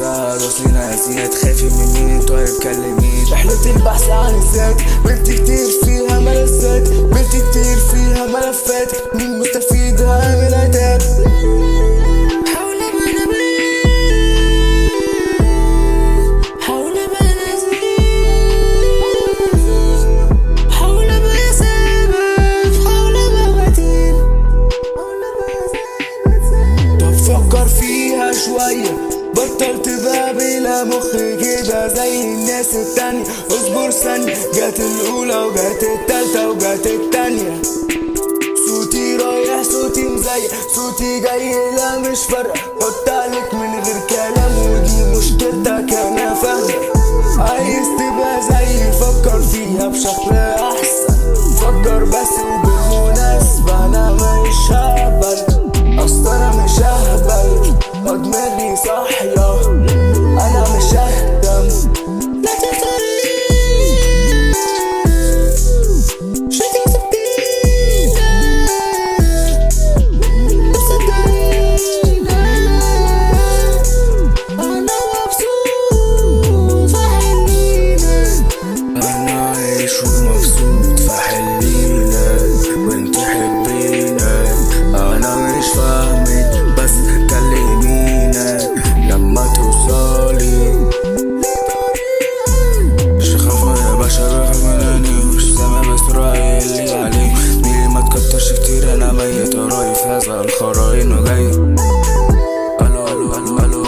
سعد وصلنا ياسين تخافي من مين طيب كلمين. رحلة البحث عن الذات بنت كتير فيها ملذات، بنت كتير فيها ملفات، مين مستفيد عامل عتاب. فكر فيها شوية، بطل تبقى بلا مخ كده زي الناس التانية. اصبر ثانية، جات الأولى وجات التالتة وجات التانية. صوتي رايح صوتي مزيق صوتي جاي، لا مش فارقة، حط عليك من غير كلام ودي مشكلتك أنا فاهمة. عايز تبقى زيي فكر فيها بشكل أحسن، فكر بس وبالمناسبة أنا مش هقبل، أصل أنا مش ههبل ودماغي صاحية، أنا مش ههتم. لا تطريق شكلك سبيلة بصدقينا، أنا مبسوط فحلينا، أنا عايش ومبسوط فحليلك وانت حبينا. أنا مش فاهمك بس كلمينا لما توصلي. مش خاف يا باشا بحملاني مش سامع بس رأيي اللي عليه. زميلي ما تكترش كتير أنا ميت وراي في هذا الخراين وجاي. ألو ألو ألو ألو